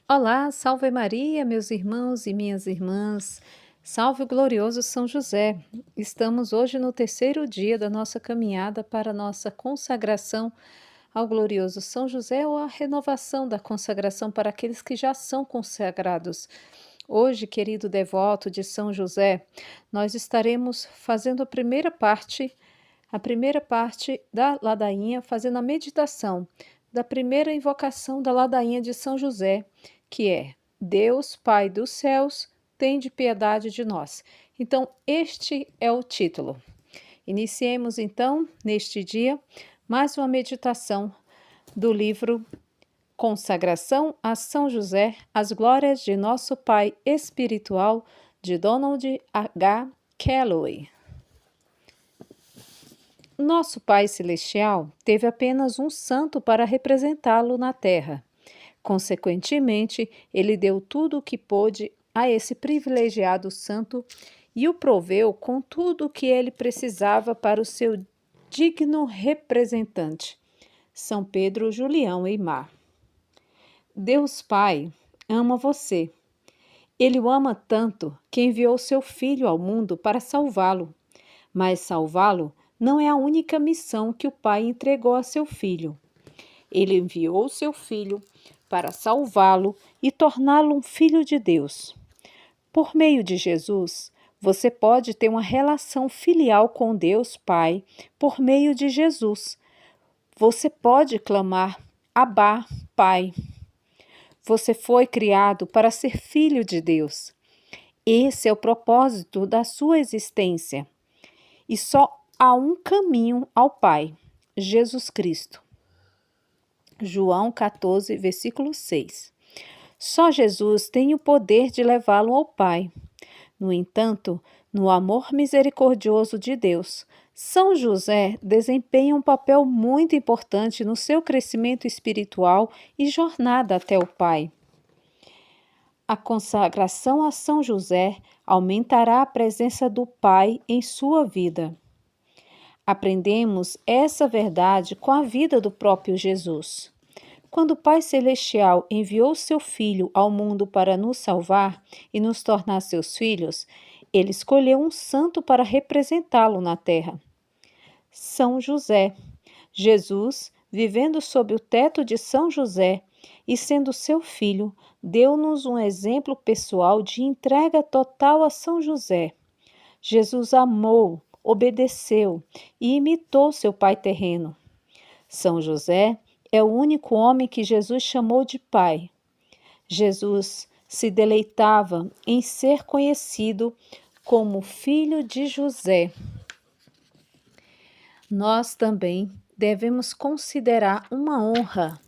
Olá, salve Maria, meus irmãos e minhas irmãs. Salve o glorioso São José. Estamos hoje no terceiro dia da nossa caminhada para a nossa consagração ao glorioso São José ou a renovação da consagração para aqueles que já são consagrados. Hoje, querido devoto de São José, nós estaremos fazendo a primeira parte da ladainha, fazendo a meditação da primeira invocação da ladainha de São José, que é: Deus, Pai dos céus, tende piedade de nós. Então, este é o título. Iniciemos, então, neste dia, mais uma meditação do livro Consagração a São José, as glórias de nosso Pai espiritual, de Donald H. Calloway. Nosso Pai Celestial teve apenas um santo para representá-lo na terra. Consequentemente, ele deu tudo o que pôde a esse privilegiado santo e o proveu com tudo o que ele precisava para o seu digno representante, São Pedro Julião Eymar. Deus Pai ama você. Ele o ama tanto que enviou seu Filho ao mundo para salvá-lo. Mas salvá-lo não é a única missão que o Pai entregou a seu Filho. Ele enviou seu Filho para salvá-lo e torná-lo um filho de Deus. Por meio de Jesus, você pode ter uma relação filial com Deus Pai por meio de Jesus. Você pode clamar: Abá, Pai. Você foi criado para ser filho de Deus. Esse é o propósito da sua existência. E só há um caminho ao Pai: Jesus Cristo. João 14, versículo 6. Só Jesus tem o poder de levá-lo ao Pai. No entanto, no amor misericordioso de Deus, São José desempenha um papel muito importante no seu crescimento espiritual e jornada até o Pai. A consagração a São José aumentará a presença do Pai em sua vida. Aprendemos essa verdade com a vida do próprio Jesus. Quando o Pai Celestial enviou seu Filho ao mundo para nos salvar e nos tornar seus filhos, ele escolheu um santo para representá-lo na terra: São José. Jesus, vivendo sob o teto de São José e sendo seu filho, deu-nos um exemplo pessoal de entrega total a São José. Jesus amou, obedeceu e imitou seu pai terreno. São José é o único homem que Jesus chamou de pai. Jesus se deleitava em ser conhecido como filho de José. Nós também devemos considerar uma honra.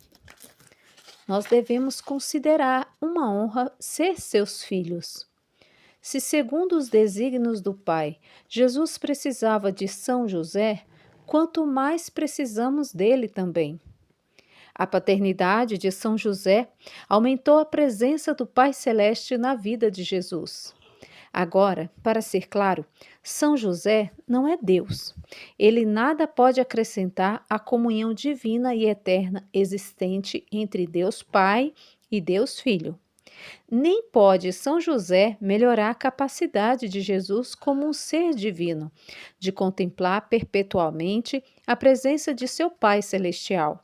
Ser seus filhos. Se, segundo os desígnios do Pai, Jesus precisava de São José, quanto mais precisamos dele também. A paternidade de São José aumentou a presença do Pai Celeste na vida de Jesus. Agora, para ser claro, São José não é Deus. Ele nada pode acrescentar à comunhão divina e eterna existente entre Deus Pai e Deus Filho. Nem pode São José melhorar a capacidade de Jesus como um ser divino, de contemplar perpetualmente a presença de seu Pai Celestial.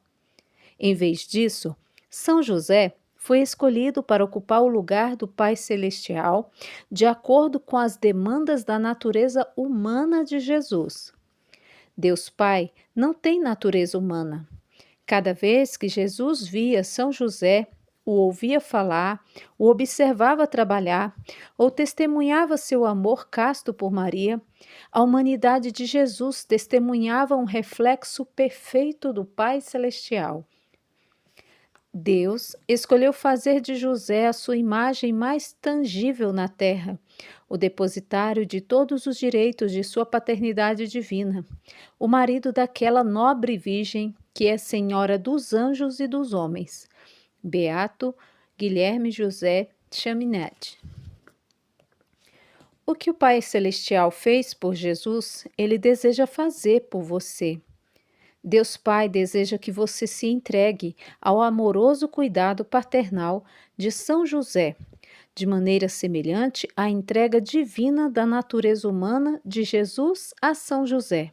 Em vez disso, São José foi escolhido para ocupar o lugar do Pai Celestial, de acordo com as demandas da natureza humana de Jesus. Deus Pai não tem natureza humana. Cada vez que Jesus via São José, o ouvia falar, o observava trabalhar, ou testemunhava seu amor casto por Maria, a humanidade de Jesus testemunhava um reflexo perfeito do Pai Celestial. Deus escolheu fazer de José a sua imagem mais tangível na terra, o depositário de todos os direitos de sua paternidade divina, o marido daquela nobre virgem que é senhora dos anjos e dos homens. Beato Guilherme José Chaminade. O que o Pai Celestial fez por Jesus, ele deseja fazer por você. Deus Pai deseja que você se entregue ao amoroso cuidado paternal de São José, de maneira semelhante à entrega divina da natureza humana de Jesus a São José.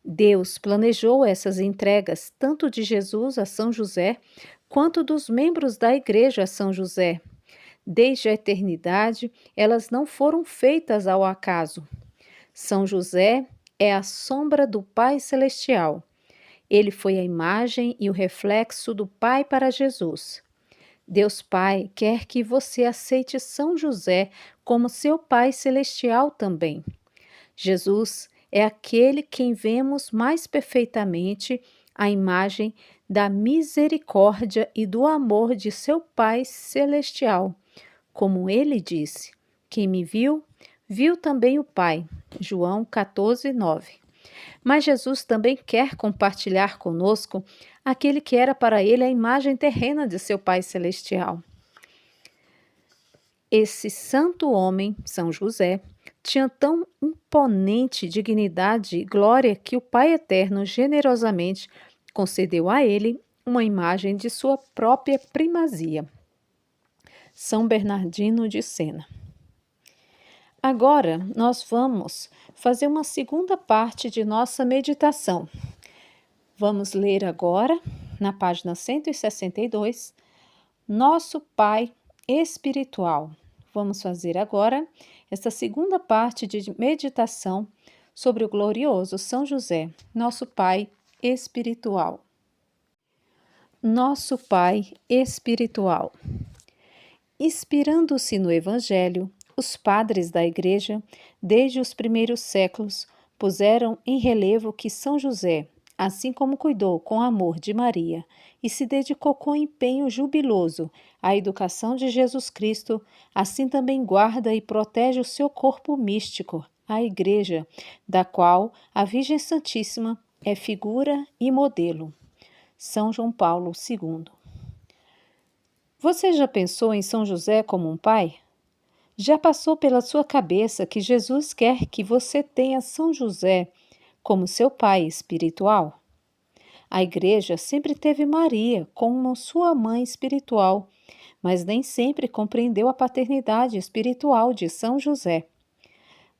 Deus planejou essas entregas tanto de Jesus a São José, quanto dos membros da Igreja a São José. Desde a eternidade, elas não foram feitas ao acaso. São José é a sombra do Pai Celestial. Ele foi a imagem e o reflexo do Pai para Jesus. Deus Pai quer que você aceite São José como seu Pai Celestial também. Jesus é aquele quem vemos mais perfeitamente a imagem da misericórdia e do amor de seu Pai Celestial. Como ele disse, quem me viu, viu também o Pai. João 14, 9. Mas Jesus também quer compartilhar conosco aquele que era para ele a imagem terrena de seu Pai Celestial. Esse santo homem, São José, tinha tão imponente dignidade e glória que o Pai Eterno generosamente concedeu a ele uma imagem de sua própria primazia. São Bernardino de Sena. Agora, nós vamos fazer uma segunda parte de nossa meditação. Vamos ler agora, na página 162, Nosso Pai Espiritual. Vamos fazer agora esta segunda parte de meditação sobre o glorioso São José, nosso Pai Espiritual. Nosso Pai Espiritual. Inspirando-se no Evangelho, os padres da Igreja, desde os primeiros séculos, puseram em relevo que São José, assim como cuidou com amor de Maria e se dedicou com empenho jubiloso à educação de Jesus Cristo, assim também guarda e protege o seu corpo místico, a Igreja, da qual a Virgem Santíssima é figura e modelo. São João Paulo II. Você já pensou em São José como um pai? Já passou pela sua cabeça que Jesus quer que você tenha São José como seu pai espiritual? A Igreja sempre teve Maria como sua mãe espiritual, mas nem sempre compreendeu a paternidade espiritual de São José.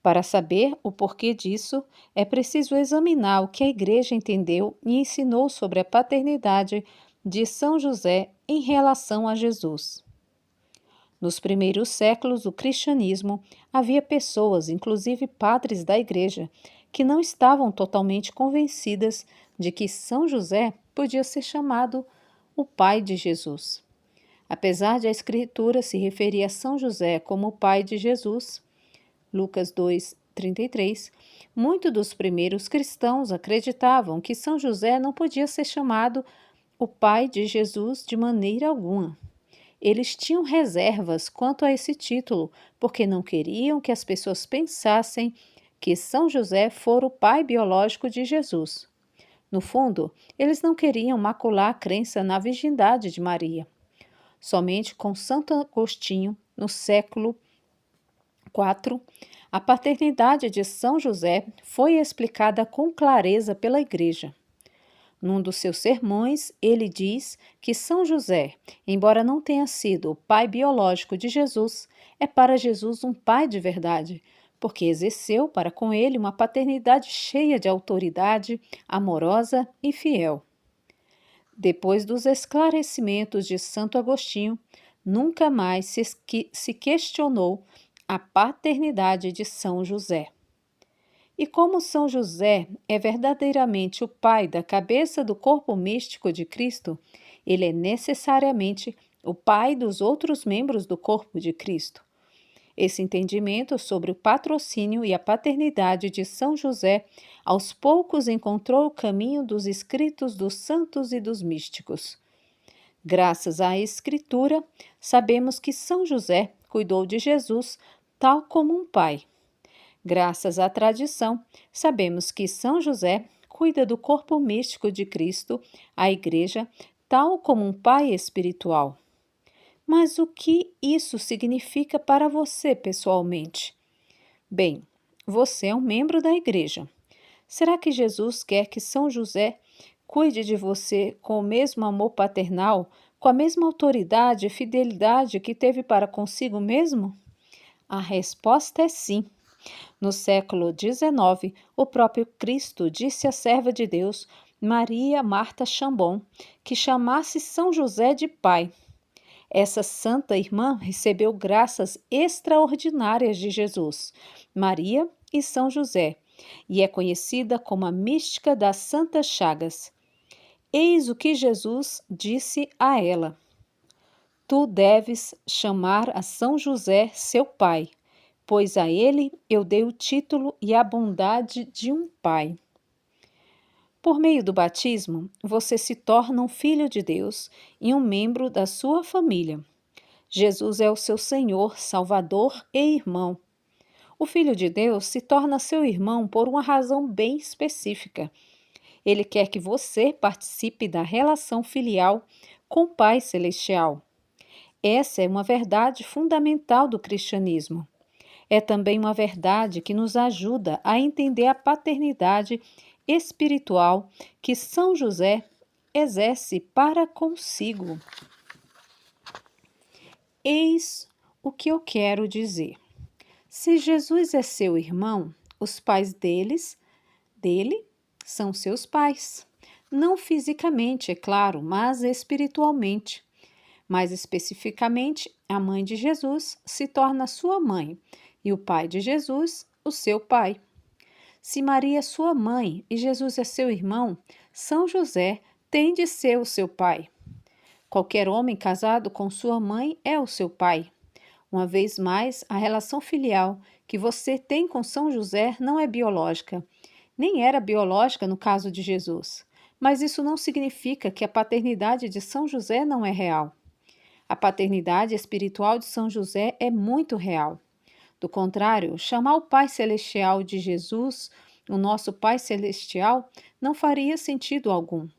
Para saber o porquê disso, é preciso examinar o que a Igreja entendeu e ensinou sobre a paternidade de São José em relação a Jesus. Nos primeiros séculos do cristianismo, havia pessoas, inclusive padres da Igreja, que não estavam totalmente convencidas de que São José podia ser chamado o pai de Jesus. Apesar de a Escritura se referir a São José como o pai de Jesus, Lucas 2, 33, muitos dos primeiros cristãos acreditavam que São José não podia ser chamado o pai de Jesus de maneira alguma. Eles tinham reservas quanto a esse título, porque não queriam que as pessoas pensassem que São José fora o pai biológico de Jesus. No fundo, eles não queriam macular a crença na virgindade de Maria. Somente com Santo Agostinho, no século IV, a paternidade de São José foi explicada com clareza pela Igreja. Num dos seus sermões, ele diz que São José, embora não tenha sido o pai biológico de Jesus, é para Jesus um pai de verdade, porque exerceu para com ele uma paternidade cheia de autoridade, amorosa e fiel. Depois dos esclarecimentos de Santo Agostinho, nunca mais se questionou a paternidade de São José. E como São José é verdadeiramente o pai da cabeça do corpo místico de Cristo, ele é necessariamente o pai dos outros membros do corpo de Cristo. Esse entendimento sobre o patrocínio e a paternidade de São José aos poucos encontrou o caminho dos escritos dos santos e dos místicos. Graças à Escritura, sabemos que São José cuidou de Jesus tal como um pai. Graças à tradição, sabemos que São José cuida do corpo místico de Cristo, a Igreja, tal como um pai espiritual. Mas o que isso significa para você pessoalmente? Bem, você é um membro da Igreja. Será que Jesus quer que São José cuide de você com o mesmo amor paternal, com a mesma autoridade e fidelidade que teve para consigo mesmo? A resposta é sim. No século XIX, o próprio Cristo disse à serva de Deus, Maria Marta Chambon, que chamasse São José de pai. Essa santa irmã recebeu graças extraordinárias de Jesus, Maria e São José, e é conhecida como a mística das Santas Chagas. Eis o que Jesus disse a ela: Tu deves chamar a São José seu pai, pois a ele eu dei o título e a bondade de um pai. Por meio do batismo, você se torna um filho de Deus e um membro da sua família. Jesus é o seu Senhor, Salvador e irmão. O Filho de Deus se torna seu irmão por uma razão bem específica. Ele quer que você participe da relação filial com o Pai Celestial. Essa é uma verdade fundamental do cristianismo. É também uma verdade que nos ajuda a entender a paternidade espiritual que São José exerce para consigo. Eis o que eu quero dizer. Se Jesus é seu irmão, os pais dele são seus pais. Não fisicamente, é claro, mas espiritualmente. Mais especificamente, a mãe de Jesus se torna sua mãe e o pai de Jesus, o seu pai. Se Maria é sua mãe e Jesus é seu irmão, São José tem de ser o seu pai. Qualquer homem casado com sua mãe é o seu pai. Uma vez mais, a relação filial que você tem com São José não é biológica. Nem era biológica no caso de Jesus. Mas isso não significa que a paternidade de São José não é real. A paternidade espiritual de São José é muito real. Do contrário, chamar o Pai Celestial de Jesus, o nosso Pai Celestial, não faria sentido algum.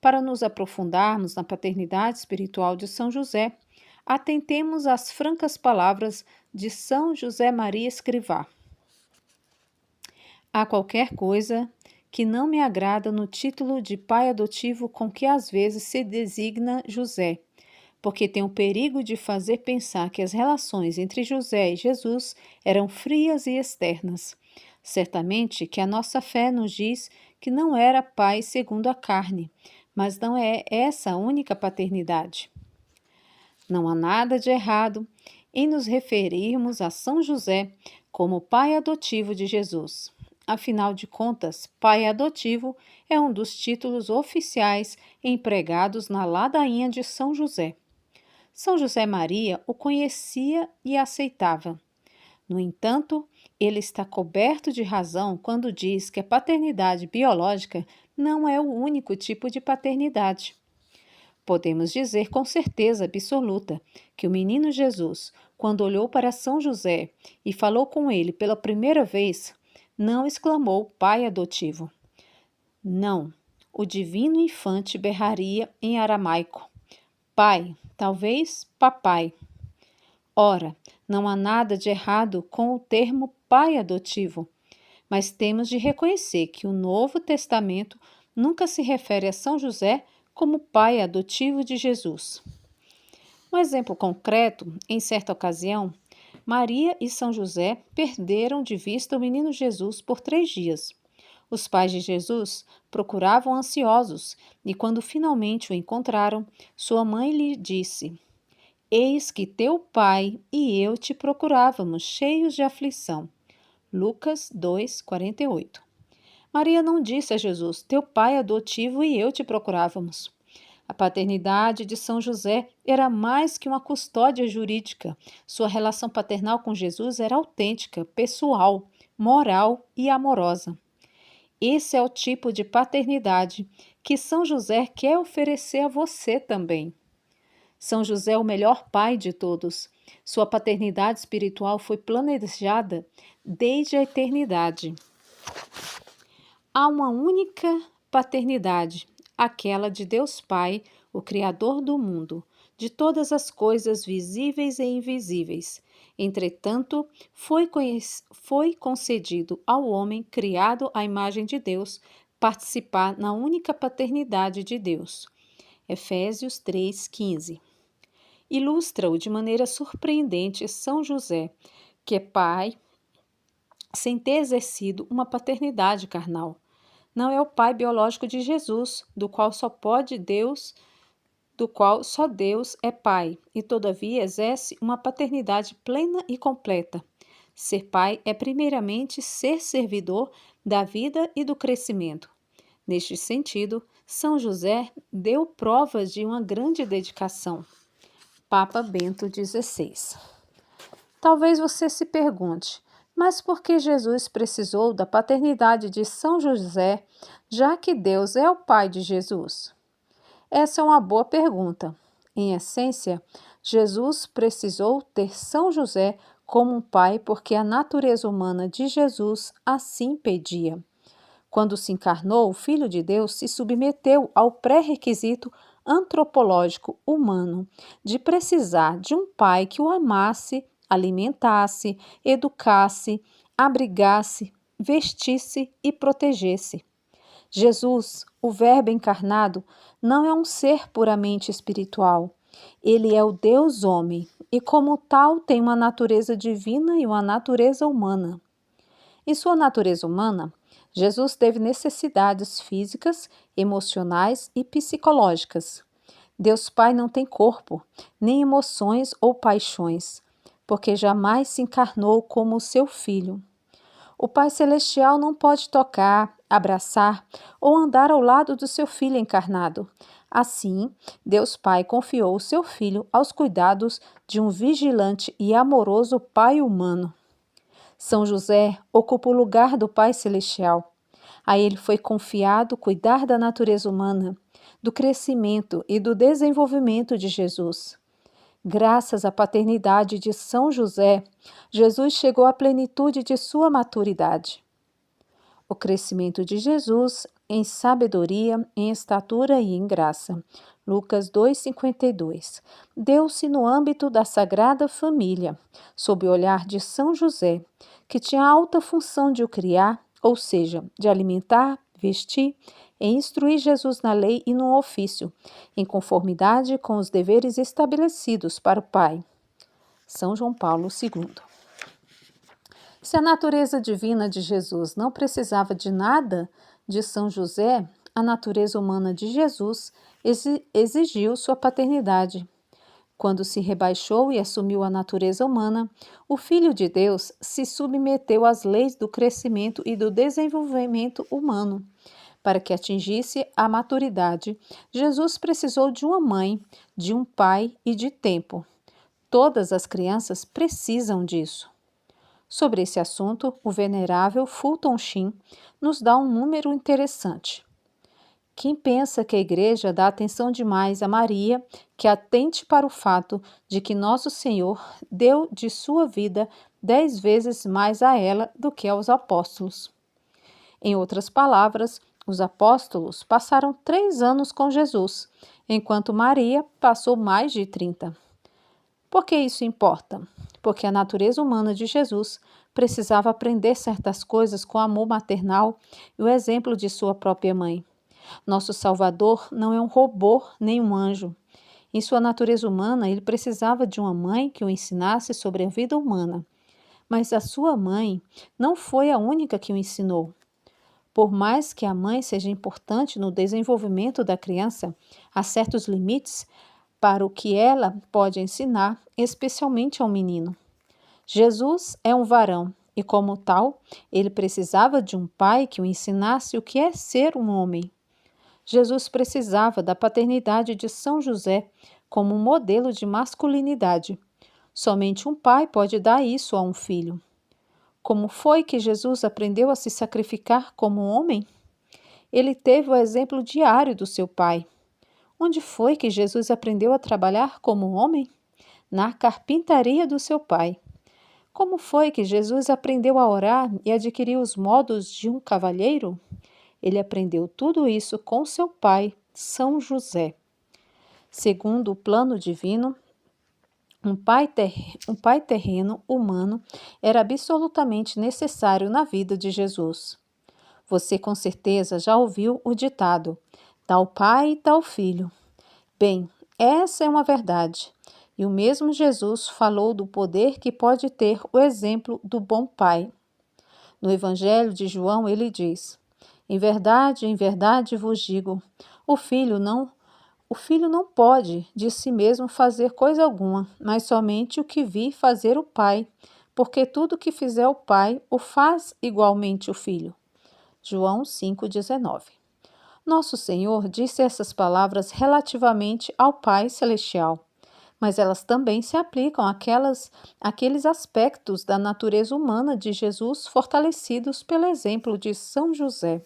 Para nos aprofundarmos na paternidade espiritual de São José, atentemos às francas palavras de São José Maria Escrivá. Há qualquer coisa que não me agrada no título de pai adotivo com que às vezes se designa José, porque tem o perigo de fazer pensar que as relações entre José e Jesus eram frias e externas. Certamente que a nossa fé nos diz que não era pai segundo a carne, mas não é essa a única paternidade. Não há nada de errado em nos referirmos a São José como pai adotivo de Jesus. Afinal de contas, pai adotivo é um dos títulos oficiais empregados na ladainha de São José. São José Maria o conhecia e aceitava. No entanto, ele está coberto de razão quando diz que a paternidade biológica não é o único tipo de paternidade. Podemos dizer com certeza absoluta que o menino Jesus, quando olhou para São José e falou com ele pela primeira vez, não exclamou pai adotivo. Não, o divino infante berraria em aramaico: pai, talvez papai. Ora, não há nada de errado com o termo pai adotivo, mas temos de reconhecer que o Novo Testamento nunca se refere a São José como pai adotivo de Jesus. Um exemplo concreto, em certa ocasião, Maria e São José perderam de vista o menino Jesus por 3 dias. Os pais de Jesus procuravam ansiosos e, quando finalmente o encontraram, sua mãe lhe disse: Eis que teu pai e eu te procurávamos, cheios de aflição. Lucas 2:48. Maria não disse a Jesus: Teu pai adotivo e eu te procurávamos. A paternidade de São José era mais que uma custódia jurídica. Sua relação paternal com Jesus era autêntica, pessoal, moral e amorosa. Esse é o tipo de paternidade que São José quer oferecer a você também. São José é o melhor pai de todos. Sua paternidade espiritual foi planejada desde a eternidade. Há uma única paternidade, aquela de Deus Pai, o Criador do mundo, de todas as coisas visíveis e invisíveis. Entretanto, foi concedido ao homem criado à imagem de Deus participar na única paternidade de Deus. Efésios 3,15. Ilustra-o de maneira surpreendente São José, que é pai sem ter exercido uma paternidade carnal. Não é o pai biológico de Jesus, do qual só Deus é pai, e todavia exerce uma paternidade plena e completa. Ser pai é primeiramente ser servidor da vida e do crescimento. Neste sentido, São José deu provas de uma grande dedicação. Papa Bento XVI. Talvez você se pergunte, mas por que Jesus precisou da paternidade de São José, já que Deus é o pai de Jesus? Essa é uma boa pergunta. Em essência, Jesus precisou ter São José como um pai porque a natureza humana de Jesus assim pedia. Quando se encarnou, o Filho de Deus se submeteu ao pré-requisito antropológico humano de precisar de um pai que o amasse, alimentasse, educasse, abrigasse, vestisse e protegesse. Jesus, o Verbo encarnado, não é um ser puramente espiritual. Ele é o Deus homem e, como tal, tem uma natureza divina e uma natureza humana. Em sua natureza humana, Jesus teve necessidades físicas, emocionais e psicológicas. Deus Pai não tem corpo, nem emoções ou paixões, porque jamais se encarnou como o seu Filho. O Pai Celestial não pode tocar, abraçar ou andar ao lado do seu Filho encarnado. Assim, Deus Pai confiou o seu Filho aos cuidados de um vigilante e amoroso Pai humano. São José ocupa o lugar do Pai Celestial. A ele foi confiado cuidar da natureza humana, do crescimento e do desenvolvimento de Jesus. Graças à paternidade de São José, Jesus chegou à plenitude de sua maturidade. O crescimento de Jesus em sabedoria, em estatura e em graça. Lucas 2,52. Deu-se no âmbito da Sagrada Família, sob o olhar de São José, que tinha a alta função de o criar, ou seja, de alimentar, vestir e instruir Jesus na lei e no ofício, em conformidade com os deveres estabelecidos para o Pai. São João Paulo II. Se a natureza divina de Jesus não precisava de nada de São José, a natureza humana de Jesus exigiu sua paternidade. Quando se rebaixou e assumiu a natureza humana, o Filho de Deus se submeteu às leis do crescimento e do desenvolvimento humano. Para que atingisse a maturidade, Jesus precisou de uma mãe, de um pai e de tempo. Todas as crianças precisam disso. Sobre esse assunto, o venerável Fulton Sheen nos dá um número interessante. Quem pensa que a Igreja dá atenção demais a Maria, que atente para o fato de que Nosso Senhor deu de sua vida 10 vezes mais a ela do que aos apóstolos. Em outras palavras, os apóstolos passaram 3 anos com Jesus, enquanto Maria passou mais de 30. Por que isso importa? Porque a natureza humana de Jesus precisava aprender certas coisas com o amor maternal e o exemplo de sua própria mãe. Nosso Salvador não é um robô nem um anjo. Em sua natureza humana, ele precisava de uma mãe que o ensinasse sobre a vida humana. Mas a sua mãe não foi a única que o ensinou. Por mais que a mãe seja importante no desenvolvimento da criança, há certos limites para o que ela pode ensinar, especialmente ao menino. Jesus é um varão e, como tal, ele precisava de um pai que o ensinasse o que é ser um homem. Jesus precisava da paternidade de São José como um modelo de masculinidade. Somente um pai pode dar isso a um filho. Como foi que Jesus aprendeu a se sacrificar como um homem? Ele teve o exemplo diário do seu pai. Onde foi que Jesus aprendeu a trabalhar como um homem? Na carpintaria do seu pai. Como foi que Jesus aprendeu a orar e adquiriu os modos de um cavalheiro? Ele aprendeu tudo isso com seu pai, São José. Segundo o plano divino, um pai terreno humano era absolutamente necessário na vida de Jesus. Você com certeza já ouviu o ditado: tal pai, tal filho. Bem, essa é uma verdade. E o mesmo Jesus falou do poder que pode ter o exemplo do bom pai. No Evangelho de João, ele diz: em verdade vos digo, o filho não pode de si mesmo fazer coisa alguma, mas somente o que vi fazer o pai, porque tudo o que fizer o pai, o faz igualmente o filho. João 5,19. Nosso Senhor disse essas palavras relativamente ao Pai Celestial, mas elas também se aplicam àqueles aspectos da natureza humana de Jesus fortalecidos pelo exemplo de São José.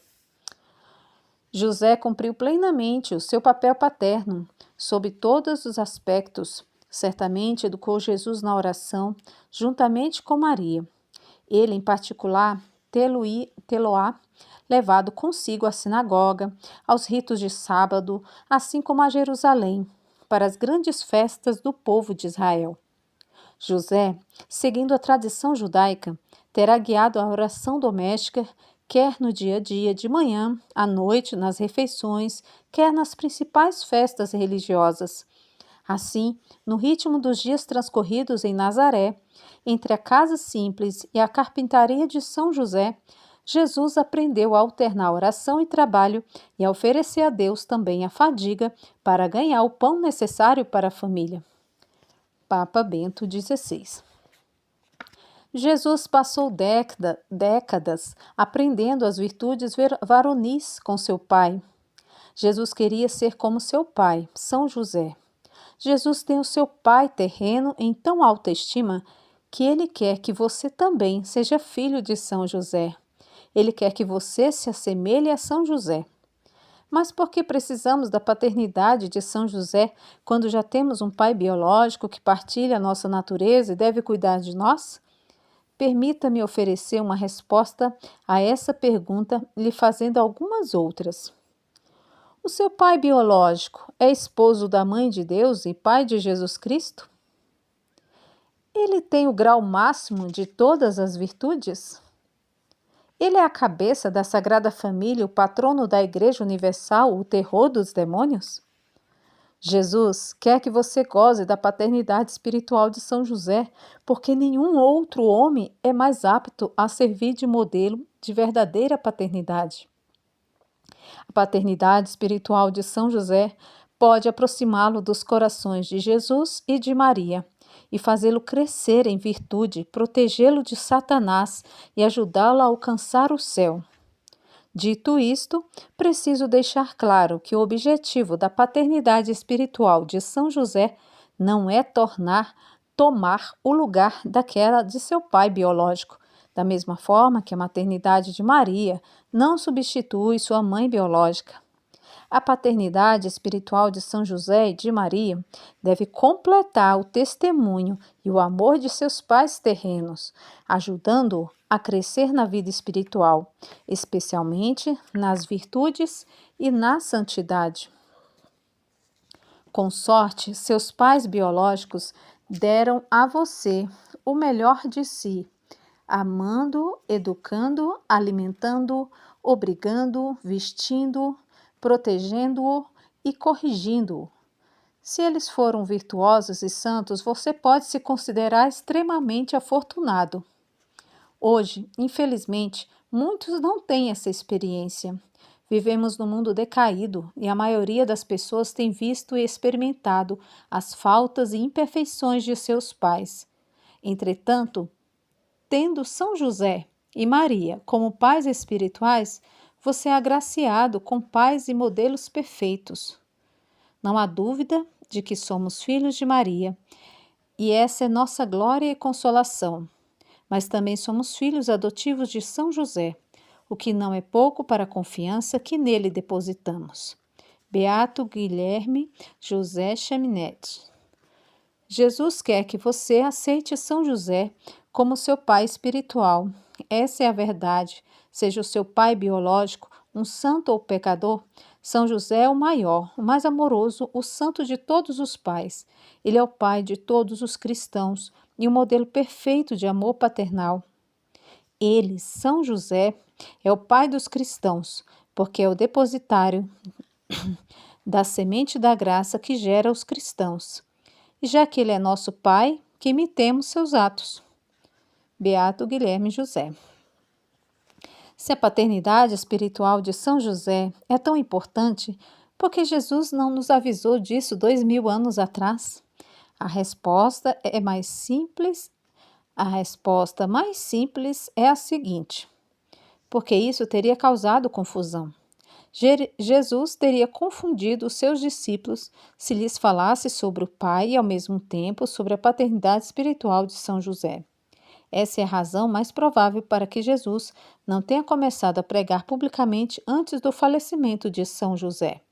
José cumpriu plenamente o seu papel paterno, sob todos os aspectos. Certamente educou Jesus na oração, juntamente com Maria. Ele, em particular, tê-lo-á levado consigo à sinagoga, aos ritos de sábado, assim como a Jerusalém, para as grandes festas do povo de Israel. José, seguindo a tradição judaica, terá guiado a oração doméstica, quer no dia a dia, de manhã, à noite, nas refeições, quer nas principais festas religiosas. Assim, no ritmo dos dias transcorridos em Nazaré, entre a casa simples e a carpintaria de São José, Jesus aprendeu a alternar oração e trabalho e a oferecer a Deus também a fadiga para ganhar o pão necessário para a família. Papa Bento XVI. Jesus passou décadas aprendendo as virtudes varonis com seu pai. Jesus queria ser como seu pai, São José. Jesus tem o seu pai terreno em tão alta estima que ele quer que você também seja filho de São José. Ele quer que você se assemelhe a São José. Mas por que precisamos da paternidade de São José quando já temos um pai biológico que partilha a nossa natureza e deve cuidar de nós? Permita-me oferecer uma resposta a essa pergunta, lhe fazendo algumas outras. O seu pai biológico é esposo da Mãe de Deus e pai de Jesus Cristo? Ele tem o grau máximo de todas as virtudes? Ele é a cabeça da Sagrada Família, o patrono da Igreja Universal, o terror dos demônios? Jesus quer que você goze da paternidade espiritual de São José, porque nenhum outro homem é mais apto a servir de modelo de verdadeira paternidade. A paternidade espiritual de São José pode aproximá-lo dos corações de Jesus e de Maria e fazê-lo crescer em virtude, protegê-lo de Satanás e ajudá-lo a alcançar o céu. Dito isto, preciso deixar claro que o objetivo da paternidade espiritual de São José não é tomar o lugar daquela de seu pai biológico, da mesma forma que a maternidade de Maria não substitui sua mãe biológica. A paternidade espiritual de São José e de Maria deve completar o testemunho e o amor de seus pais terrenos, ajudando-o a crescer na vida espiritual, especialmente nas virtudes e na santidade. Com sorte, seus pais biológicos deram a você o melhor de si, amando, educando, alimentando, obrigando, vestindo, protegendo-o e corrigindo-o. Se eles foram virtuosos e santos, você pode se considerar extremamente afortunado. Hoje, infelizmente, muitos não têm essa experiência. Vivemos num mundo decaído e a maioria das pessoas tem visto e experimentado as faltas e imperfeições de seus pais. Entretanto, tendo São José e Maria como pais espirituais, você é agraciado com pais e modelos perfeitos. Não há dúvida de que somos filhos de Maria, e essa é nossa glória e consolação. Mas também somos filhos adotivos de São José, o que não é pouco para a confiança que nele depositamos. Beato Guilherme José Chaminade. Jesus quer que você aceite São José como seu pai espiritual. Essa é a verdade. Seja o seu pai biológico um santo ou pecador, São José é o maior, o mais amoroso, o santo de todos os pais. Ele é o pai de todos os cristãos e o modelo perfeito de amor paternal. Ele, São José, é o pai dos cristãos, porque é o depositário da semente da graça que gera os cristãos. E já que ele é nosso pai, que imitemos seus atos. Beato Guilherme José. Se a paternidade espiritual de São José é tão importante, por que Jesus não nos avisou disso 2000 anos atrás? A resposta mais simples é a seguinte: porque isso teria causado confusão. Jesus teria confundido os seus discípulos se lhes falasse sobre o Pai e, ao mesmo tempo, sobre a paternidade espiritual de São José. Essa é a razão mais provável para que Jesus não tenha começado a pregar publicamente antes do falecimento de São José.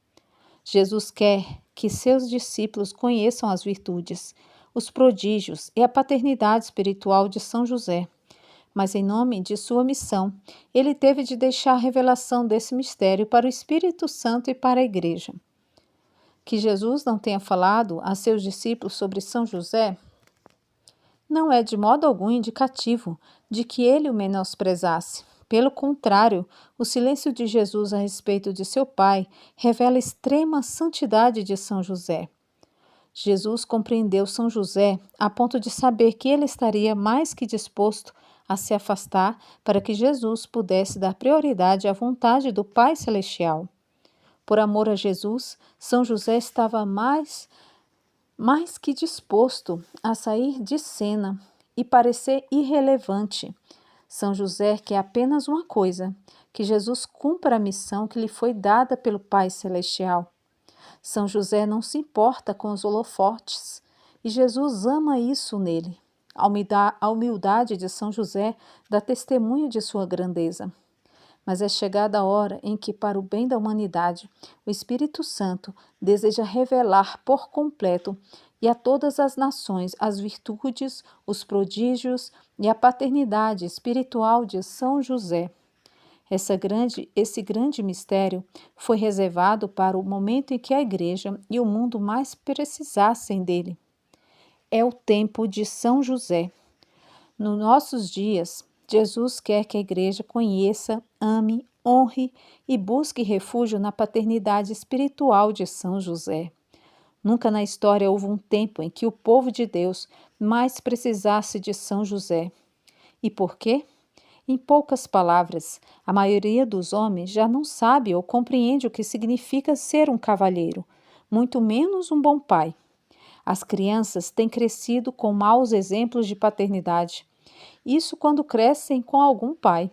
Jesus quer que seus discípulos conheçam as virtudes, os prodígios e a paternidade espiritual de São José. Mas, em nome de sua missão, ele teve de deixar a revelação desse mistério para o Espírito Santo e para a Igreja. Que Jesus não tenha falado a seus discípulos sobre São José não é de modo algum indicativo de que ele o menosprezasse. Pelo contrário, o silêncio de Jesus a respeito de seu pai revela a extrema santidade de São José. Jesus compreendeu São José a ponto de saber que ele estaria mais que disposto a se afastar para que Jesus pudesse dar prioridade à vontade do Pai Celestial. Por amor a Jesus, São José estava mais que disposto a sair de cena e parecer irrelevante. São José quer apenas uma coisa: que Jesus cumpra a missão que lhe foi dada pelo Pai Celestial. São José não se importa com os holofotes, e Jesus ama isso nele. A humildade de São José dá testemunho de sua grandeza. Mas é chegada a hora em que, para o bem da humanidade, o Espírito Santo deseja revelar por completo e a todas as nações as virtudes, os prodígios e a paternidade espiritual de São José. Esse grande mistério foi reservado para o momento em que a Igreja e o mundo mais precisassem dele. É o tempo de São José. Nos nossos dias, Jesus quer que a Igreja conheça, ame, honre e busque refúgio na paternidade espiritual de São José. Nunca na história houve um tempo em que o povo de Deus mais precisasse de São José. E por quê? Em poucas palavras, a maioria dos homens já não sabe ou compreende o que significa ser um cavalheiro, muito menos um bom pai. As crianças têm crescido com maus exemplos de paternidade. Isso quando crescem com algum pai.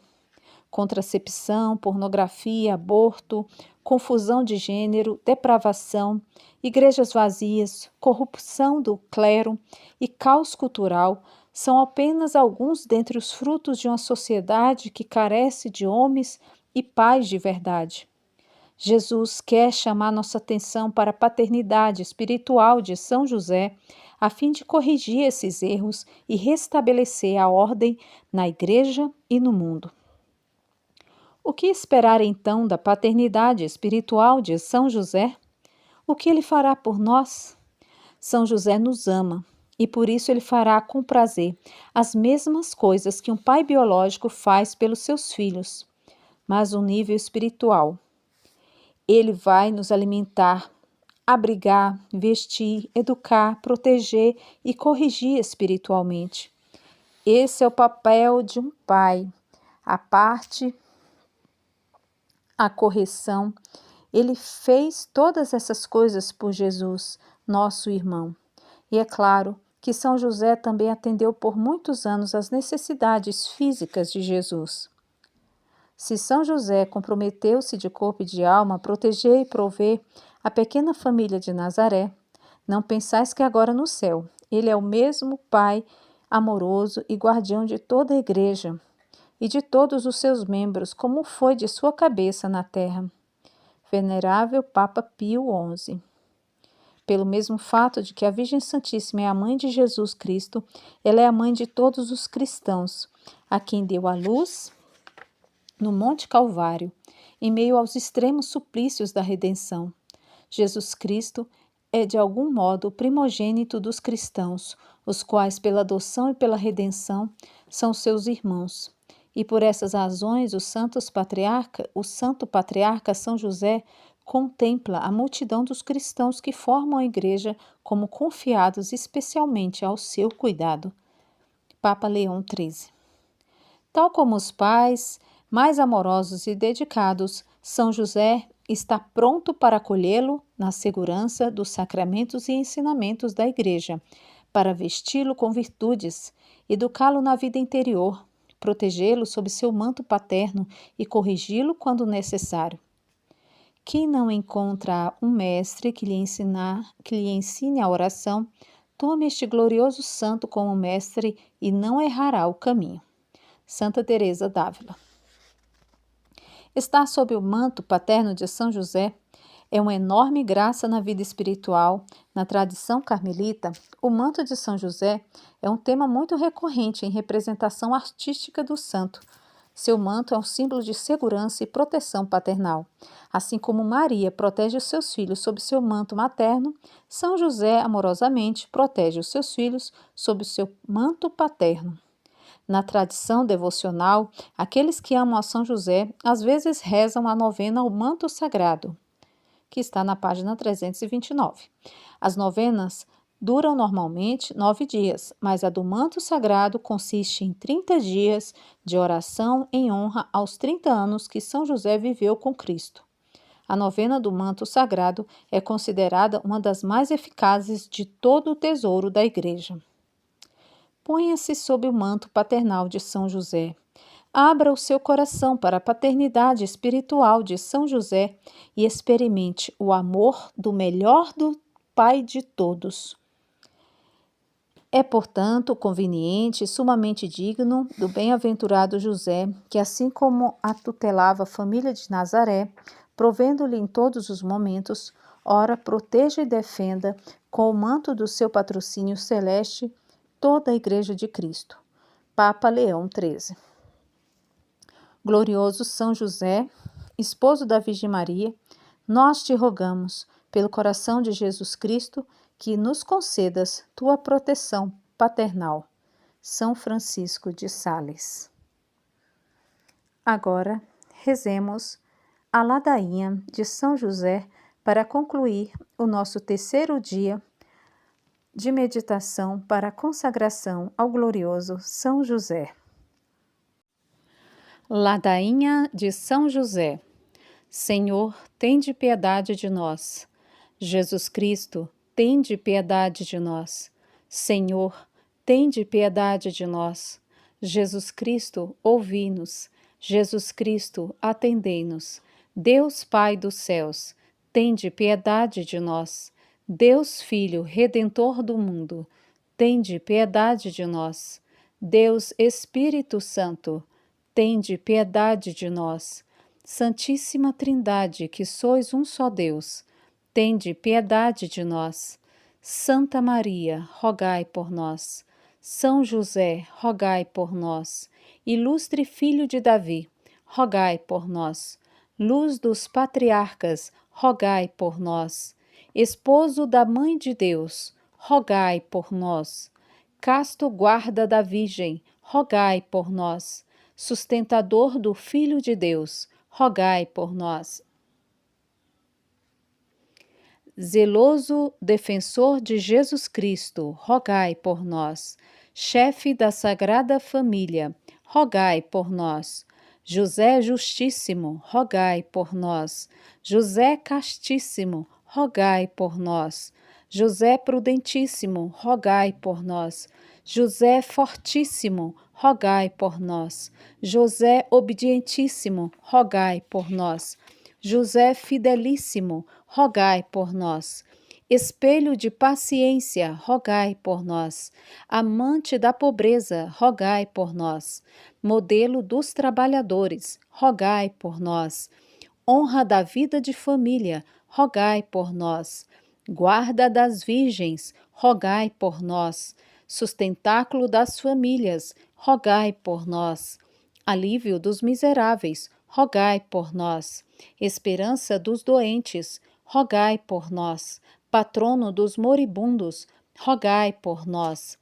Contracepção, pornografia, aborto, confusão de gênero, depravação, igrejas vazias, corrupção do clero e caos cultural são apenas alguns dentre os frutos de uma sociedade que carece de homens e pais de verdade. Jesus quer chamar nossa atenção para a paternidade espiritual de São José, a fim de corrigir esses erros e restabelecer a ordem na Igreja e no mundo. O que esperar então da paternidade espiritual de São José? O que ele fará por nós? São José nos ama e por isso ele fará com prazer as mesmas coisas que um pai biológico faz pelos seus filhos, mas no nível espiritual. Ele vai nos alimentar, abrigar, vestir, educar, proteger e corrigir espiritualmente. Esse é o papel de um pai. A correção. Ele fez todas essas coisas por Jesus, nosso irmão. E é claro que São José também atendeu por muitos anos às necessidades físicas de Jesus. Se São José comprometeu-se de corpo e de alma a proteger e prover a pequena família de Nazaré, não pensais que agora no céu ele é o mesmo Pai amoroso e guardião de toda a Igreja e de todos os seus membros, como foi de sua cabeça na terra. Venerável Papa Pio XI. Pelo mesmo fato de que a Virgem Santíssima é a mãe de Jesus Cristo, ela é a mãe de todos os cristãos, a quem deu a luz no Monte Calvário, em meio aos extremos suplícios da redenção. Jesus Cristo é, de algum modo, o primogênito dos cristãos, os quais, pela adoção e pela redenção, são seus irmãos. E por essas razões, o santo patriarca São José contempla a multidão dos cristãos que formam a igreja como confiados especialmente ao seu cuidado. Papa Leão XIII. Tal como os pais mais amorosos e dedicados, São José está pronto para acolhê-lo na segurança dos sacramentos e ensinamentos da igreja, para vesti-lo com virtudes, educá-lo na vida interior, protegê-lo sob seu manto paterno e corrigi-lo quando necessário. Quem não encontra um mestre que lhe ensine a oração, tome este glorioso santo como mestre e não errará o caminho. Santa Teresa d'Ávila. Estar sob o manto paterno de São José é uma enorme graça na vida espiritual. Na tradição carmelita, o manto de São José é um tema muito recorrente em representação artística do santo. Seu manto é um símbolo de segurança e proteção paternal. Assim como Maria protege os seus filhos sob seu manto materno, São José amorosamente protege os seus filhos sob seu manto paterno. Na tradição devocional, aqueles que amam a São José às vezes rezam a novena ao manto sagrado, que está na página 329. As novenas duram normalmente 9 dias, mas a do manto sagrado consiste em 30 dias de oração em honra aos 30 anos que São José viveu com Cristo. A novena do manto sagrado é considerada uma das mais eficazes de todo o tesouro da Igreja. Ponha-se sob o manto paternal de São José. Abra o seu coração para a paternidade espiritual de São José e experimente o amor do melhor do Pai de todos. É, portanto, conveniente e sumamente digno do bem-aventurado José, que assim como a tutelava a família de Nazaré, provendo-lhe em todos os momentos, ora proteja e defenda com o manto do seu patrocínio celeste toda a Igreja de Cristo. Papa Leão XIII. Glorioso São José, esposo da Virgem Maria, nós te rogamos, pelo coração de Jesus Cristo, que nos concedas tua proteção paternal. São Francisco de Sales. Agora, rezemos a ladainha de São José para concluir o nosso terceiro dia de meditação para a consagração ao glorioso São José. Ladainha de São José. Senhor, tende piedade de nós. Jesus Cristo, tende piedade de nós. Senhor, tende piedade de nós. Jesus Cristo, ouvi-nos. Jesus Cristo, atendei-nos. Deus Pai dos céus, tende piedade de nós. Deus Filho, Redentor do mundo, tende piedade de nós. Deus Espírito Santo, tende piedade de nós. Santíssima Trindade, que sois um só Deus, tende piedade de nós. Santa Maria, rogai por nós. São José, rogai por nós. Ilustre Filho de Davi, rogai por nós. Luz dos patriarcas, rogai por nós. Esposo da Mãe de Deus, rogai por nós. Casto guarda da Virgem, rogai por nós. Sustentador do Filho de Deus, rogai por nós. Zeloso defensor de Jesus Cristo, rogai por nós. Chefe da Sagrada Família, rogai por nós. José Justíssimo, rogai por nós. José Castíssimo, rogai por nós. José Prudentíssimo, rogai por nós. José Fortíssimo, rogai por nós. José Obedientíssimo, rogai por nós. José Fidelíssimo, rogai por nós. Espelho de paciência, rogai por nós. Amante da pobreza, rogai por nós. Modelo dos trabalhadores, rogai por nós. Honra da vida de família, rogai por nós. Guarda das virgens, rogai por nós. Sustentáculo das famílias, rogai por nós. Alívio dos miseráveis, rogai por nós. Esperança dos doentes, rogai por nós. Patrono dos moribundos, rogai por nós.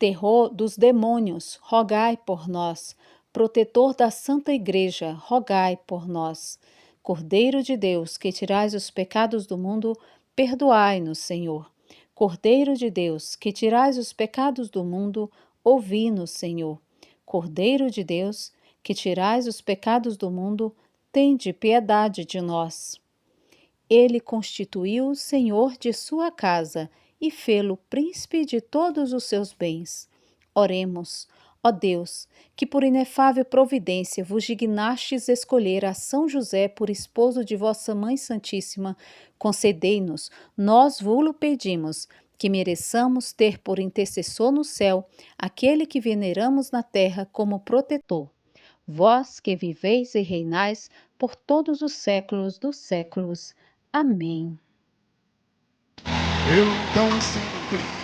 terror dos demônios, rogai por nós. Protetor da Santa Igreja, rogai por nós. Cordeiro de Deus, que tirais os pecados do mundo, perdoai-nos, Senhor. Cordeiro de Deus, que tirais os pecados do mundo, ouvi-nos, Senhor. Cordeiro de Deus, que tirais os pecados do mundo, tende piedade de nós. Ele constituiu o Senhor de sua casa e fê-lo príncipe de todos os seus bens. Oremos, ó Deus, que por inefável providência vos dignastes escolher a São José por esposo de vossa Mãe Santíssima, concedei-nos, nós vo-lo pedimos, que mereçamos ter por intercessor no céu aquele que veneramos na terra como protetor. Vós que viveis e reinais por todos os séculos dos séculos. Amém. Eu tão sempre